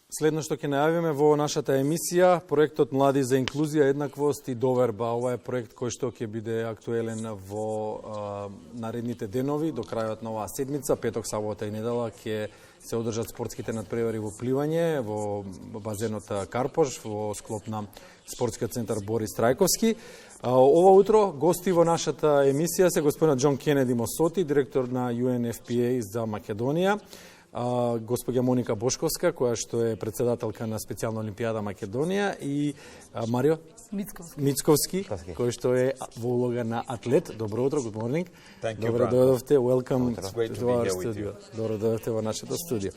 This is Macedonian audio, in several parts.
Следно што ќе најавиме во нашата емисија, проектот Млади за инклузија, еднаквост и доверба. Ова е проект кој што ќе биде актуелен во наредните денови, до крајот на оваа седмица, петок, сабота и недела ќе се одржат спортските надпревари во пливање, во базенот Карпош, во склоп на спортскиот центар Борис Трајковски. Ова утро гости во нашата емисија се господинот Џон Кенеди Мосоти, директор на UNFPA за Македонија, господја Моника Бошковска, која што е председателка на специјална олимпијада Македонија, и Марио Мицковски, кој што е во улога на атлет. Добро утро, good morning. Добро дојдовте, welcome to our studio. Добро дојдовте во нашето студио.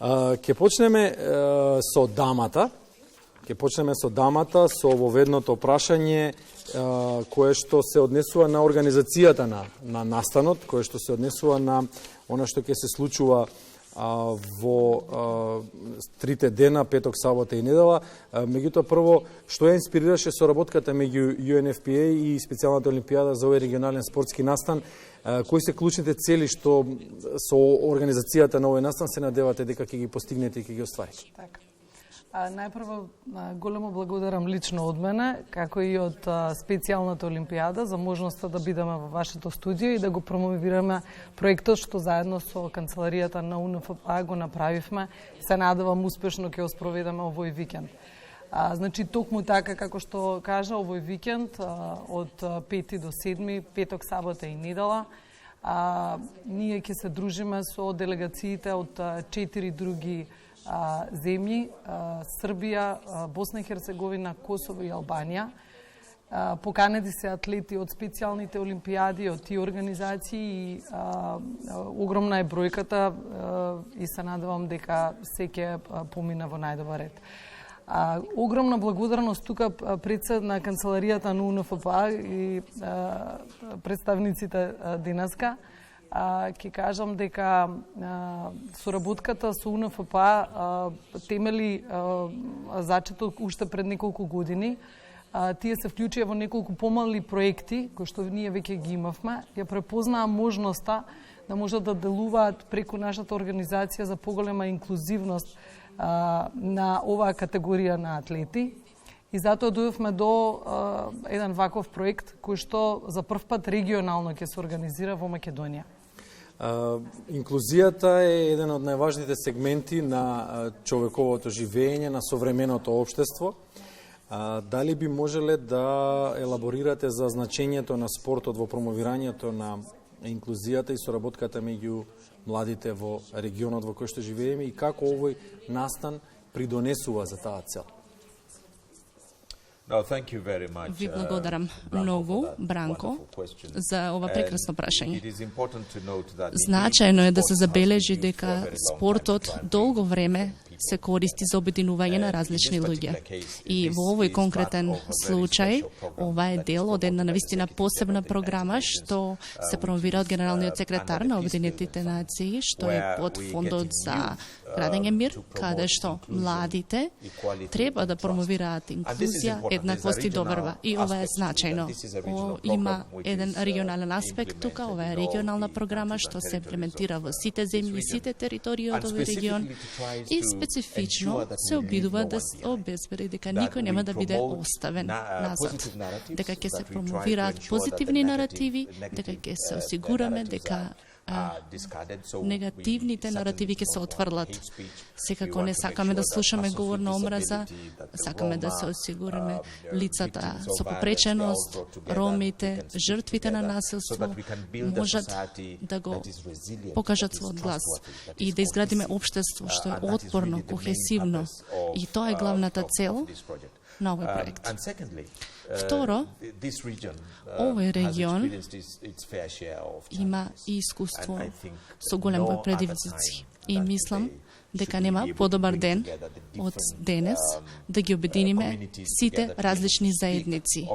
Ќе почнеме со дамата. Со воведното прашање кое што се однесува на организацијата на настанот, кое што се однесува на она што ќе се случува во трите дена, петок, сабота и недела. Меѓутоа, прво, што ја инспирираше соработката меѓу UNFPA и специјалната олимпијада за овој регионален спортски настан? Кои се клучните цели што со организацијата на овој настан се надевате дека ќе ги постигнете и ќе ги остварите? Така. Најпрво, големо благодарам лично од мене, како и од специјалната олимпијада, за можноста да бидеме во вашето студио и да го промовираме проектот што заедно со канцеларијата на УНФПА го направивме. Се надевам успешно ќе го спроведеме овој викенд. Значи, токму така како што кажа, овој викенд од 5 до 7, петок, сабота и недела, ние ќе се дружиме со делегациите од 4 други земји, Србија, Босна и Херцеговина, Косово и Албанија. Поканети се атлети од специјалните олимпијади, од тие организации и огромна е бројката и се надевам дека се ќе помине во најдобар ред. Огромна благодарност тука пред на канцеларијата на УНФПА и представниците денеска. Ќе кажам дека соработката со УНФПА темели зачеток уште пред неколку години. Тие се вклучија во неколку помали проекти, кои што ние веќе ги имавме. Ја препознаа можноста да можат да делуваат преку нашата организација за поголема инклузивност на оваа категорија на атлети. И затоа дојдовме до еден ваков проект кој што за прв пат регионално ќе се организира во Македонија. Инклузијата е еден од најважните сегменти на човековото живење, на современото општество. Дали би можеле да елаборирате за значењето на спортот во промовирањето на инклузијата и соработката меѓу младите во регионот во кој што живееме и како овој настан придонесува за таа цел? Ви благодарам многу, Бранко, за ова прекрасно прашање. Значајно е да се забележи дека спортот долго време се користи за обединување на различни луѓе. И во овој конкретен случај, ова е дел од една навистина посебна програма што се промовира од генералниот секретар на Обединетите нации, што е под фондот за градење мир, каде што младите треба да промовираат инклузија, еднаквост и доверба. И ова е значајно. Има еден регионален аспект тука, ова е регионална програма што се имплементира во сите земји, сите територии од овој регион и специфично се обидува да обезбеди дека никој нема да биде оставен назад, дека ќе се промовираат позитивни наративи, дека ќе се осигураме дека негативните наративи ќе се отфрлат. Секако не сакаме да слушаме говор на омраза, сакаме да се осигураме лицата со попреченост, ромите, жртвите на насилство можат да го покажат својот глас и да изградиме општество што е отпорно, кохесивно. И тоа е главната цел на овој проект. Второ, овој регион има и искуство со голем број предизвици. И мислам дека нема подобар ден од денес да ги обединиме сите различни заедници,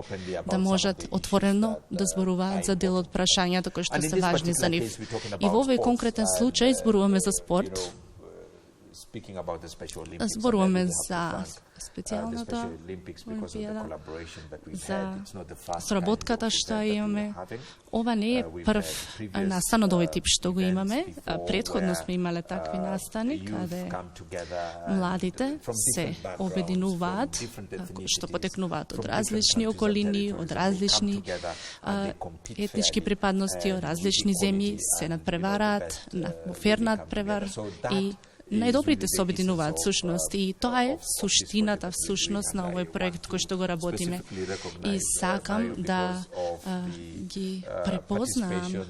да можат отворено да зборуваат за дел од прашањата кои што се важни за нив. И во овој конкретен случај зборуваме за спорт, Зборуваме за специјалната олимпијада, за сработката што имаме. Ова не е прв настан од овој тип што го имаме. Предходно сме имале такви настани каде младите се обединуваат, што потекнуваат од различни околини, од различни етнички припадности, од различни земји, се надпревараат, во фер надпревар и најдобрите се обединуваат всушност, и тоа е суштината всушност на овој проект кој што го работиме. И сакам да ги препознам,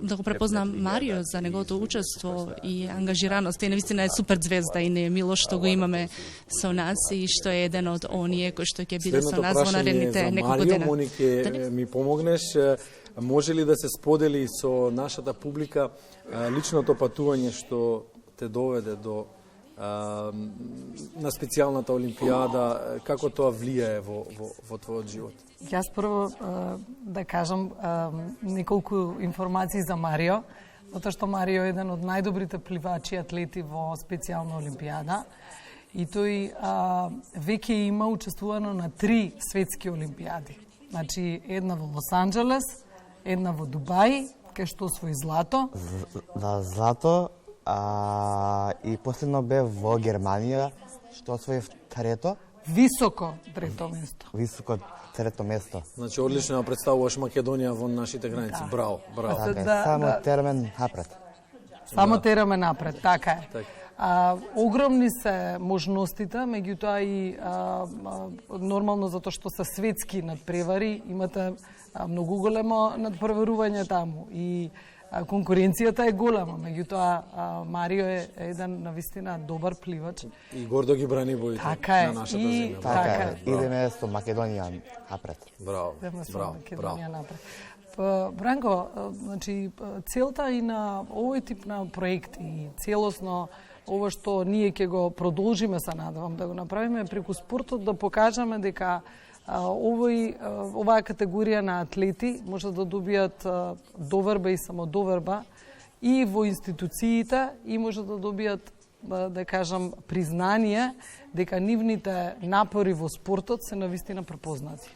да го препознам Марио за неговото учество и ангажираност. И навистина е супер звезда и не е мило што го имаме со нас и што е еден од оние кој што ќе биде со нас во наредните неколку дена. Монике, ми помогнеш, може ли да се сподели со нашата публика личното патување што те доведе до на специјалната олимпијада, како тоа влијае во твојот живот? Јас прво да кажам неколку информации за Марио, затоа што Марио е еден од најдобрите пливачи атлети во специјална олимпијада и тој веќе има учествувано на 3 светски олимпијади. Значи, една во Лос Анџелес, една во Дубај, кај што освои злато. Злато, и последно бе во Германија, што освои трето. Високо трето место. Високо трето место. Значи, одлично ја представуваш Македонија во нашите граници. Браво, браво. Само тераме напред. Само тераме напред, така е. Огромни се можностите, меѓутоа и нормално затоа што се светски надпревари, имате многу големо надпреварување таму и конкуренцијата е голема, меѓутоа Марио е еден навистина добар пливач. И гордо ги брани боите на нашата земја. Така е. Идеме со Македонија напред. Браво, браво, браво. Бранко, значи целта и на овој тип на проект и целосно ова што ние ќе го продолжиме, се надевам да го направиме преку спортот, да покажеме дека оваа категорија на атлети може да добијат доверба и самодоверба и во институциите и може да добијат, да кажам, признание дека нивните напори во спортот се навистина препознати.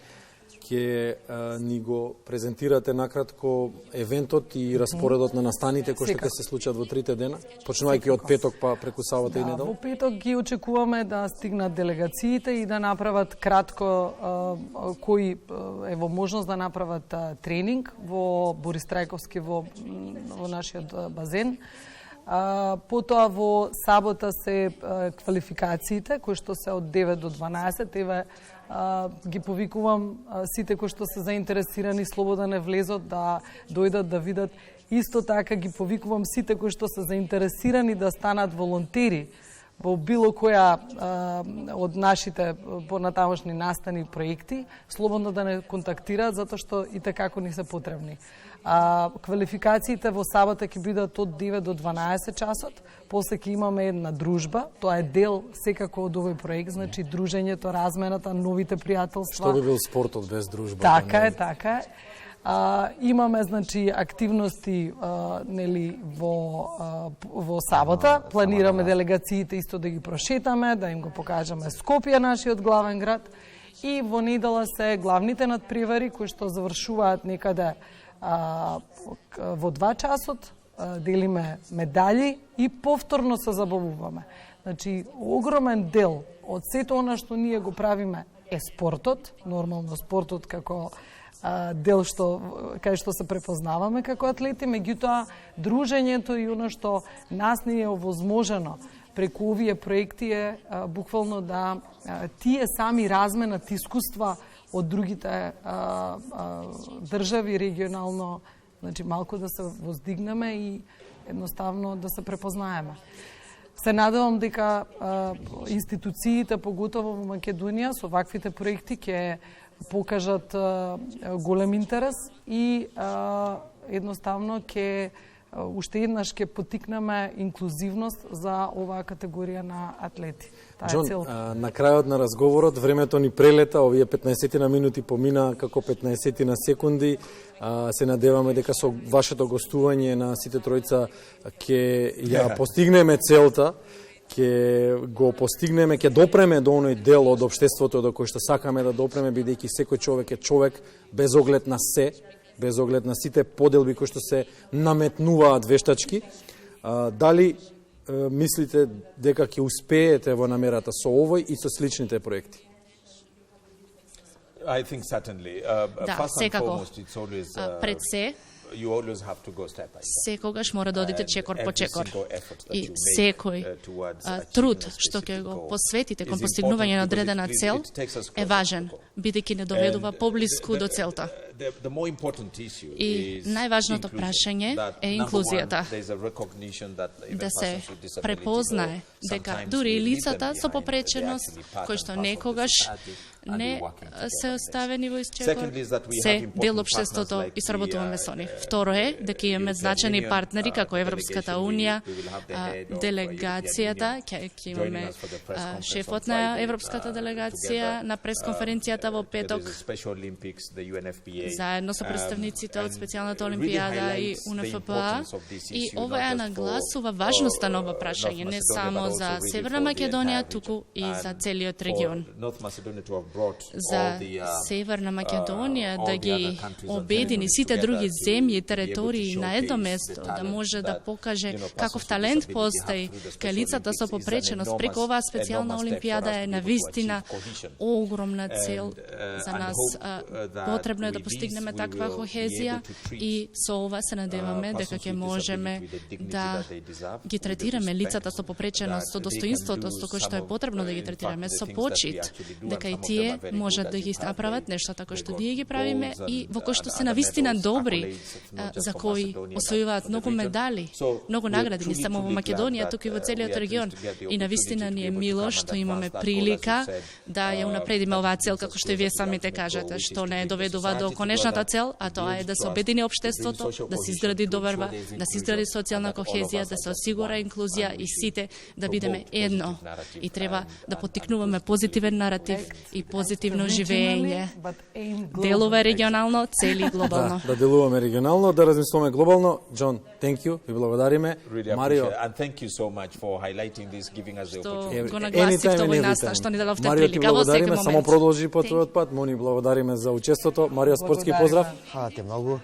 Ќе ни го презентирате накратко евентот и распоредот на настаните кои што ќе се случат во 3 дена, почнувајќи од петок па преку сабота и недела? Во петок ги очекуваме да стигнат делегациите и да направат кратко кој е во можност да направат тренинг во Борис Трајковски во нашиот базен. Потоа во сабота се квалификациите кои што се од 9 до 12. Еве ги повикувам сите кои што се заинтересирани слободно не влезот да дојдат да видат. Исто така ги повикувам сите кои што се заинтересирани да станат волонтери во било која од нашите понатамошни настани проекти, слободно да не контактираат затоа што и такако ни се потребни. Квалификациите во сабота ќе бидат од 9 до 12 часот, после ќе имаме една дружба, тоа е дел секако од овој проект, значи дружењето, размената, новите пријателства. Што би бил спортот без дружба? Така е, така е. Имаме, значи, активности нели во сабота, планираме делегациите исто да ги прошетаме, да им го покажеме Скопје, нашиот главен град, и во недела се главните надпревари кои што завршуваат некаде во 2 часот, делиме медали и повторно се забавуваме. Значи, огромен дел од сето она што ние го правиме е спортот, нормално спортот како дел кај што се препознаваме како атлети, меѓутоа дружењето и оно што нас ни е овозможено преку овие проекти е буквално да тие сами разменат искуства од другите држави регионално, значи малку да се воздигнеме и едноставно да се препознаеме. Се надевам дека институциите, поготово во Македонија, со ваквите проекти ќе покажат голем интерес и едноставно ќе уште еднаш ќе потикнеме инклузивност за оваа категорија на атлети. Таа е Џон, целта. на крајот на разговорот, времето ни прелета, овие 15 на минути помина како 15 на секунди. Се надеваме дека со вашето гостување на сите тројца ќе ја постигнеме целта, ќе го постигнеме, ќе допреме до оној дел од општеството до кој што сакаме да допреме, бидејќи секој човек е човек без оглед на се, без оглед на сите поделби кои што се наметнуваат вештачки. Дали мислите дека ќе успеете во намерата со овој и со сличните проекти? I think certainly. Да, First and секако. foremost, it's always, Пред се, you always have to go step by step. секогаш мора да одите чекор по Every чекор. single effort that И you make, секој towards труд achieving a што ќе specific го goal посветите кон is постигнување на important одредена because цел it takes us е closer важен, to the goal. бидејќи не доведува And поблиску до целта. The more important issue И is најважното inclusion. прашање That, е number инклузијата. one, there's a recognition that even Да се persons with disabilities препознае or дека sometimes дури и we leave them лицата со behind, попреченост, they're actually part кои and што parcel of the некогаш society and не we're working together се on this. оставени во исчекор, Secondly is that we се have important дел partners општеството like и сработуваме the, со нив. Второ е дека имаме European значени Union, партнери како Европската delegation. унија, We will have the head of делегацијата, European ќе имаме joining us for the press conference шефот on на Friday, Европската делегација together. на пресконференцијата во There петок, is a Special Olympics, the UNFPA. заедно со представниците од And специјалната really олимпијада и highlights the УНФПА. importance of this И issue, ова not ја just нагласува for, важноста на ова North прашање, не Macedonia, само but also за really Северна for the Македонија, entire туку и region. за And целиот for регион. North Macedonia to have brought За all the, Северна Македонија all да the ги other countries and обедини territories сите други together to земји и be able to територии на едно showcase место, the да talent може да that, покаже you know, каков persons with талент disability постои have through the кај Special лицата со Olympics is an попреченост. enormous- Преку оваа enormous специјална step for us олимпијада to е be able to навистина achieve cohesion. огромна цел And, за and нас. hope, that Потребно е да with постигнеме this we таква will be кохезија able to treat, и со ова се надеваме дека persons ќе with можеме disability with the dignity да that they deserve, ги with the третираме respect лицата со попреченост со that they can достоинството do со кој што some е of, потребно да ги in третираме, fact, the со things that we почит, actually do, дека and и some of them тие are very можат good да at ги it, направат they- нешто како they што got ние ги правиме goals и and- во кој што and се other навистина medals, добри, accolades, not just за for кои Macedonia, but освојуваат for the многу region. медали, So, многу we are награди, не truly, само во truly Македонија, glad туку и во that, целиот we are регион. pleased to get the И навистина opportunity to ни be е able to мило come што and имаме advance that goal, прилика as you said, да ја унапредиме оваа цел, како што и вие самите кажете, што не доведува до конечната цел, а тоа е да се обедини општеството, да се изгради доверба, да се изгради социјална кохезија, да се осигура инклузија и сите да бидеме едно. И треба да поттикнуваме позитивен наратив и позитивно живење. Делува регионално, цели глобално. Да делуваме регионално, да размислуваме глобално. Џон, thank you, ви благодариме. Really Марио, appreciate it. And thank you so much for highlighting this, giving us the Што opportunity. го нагласивте anytime овој and настан, every што ни дадовте Марио, ти прилика во секој благодариме, само момент. продолжи по Thank твојот пат. Мони благодариме за учеството. Марио, спортски Благодариме. поздрав. Hvala ti mnogo.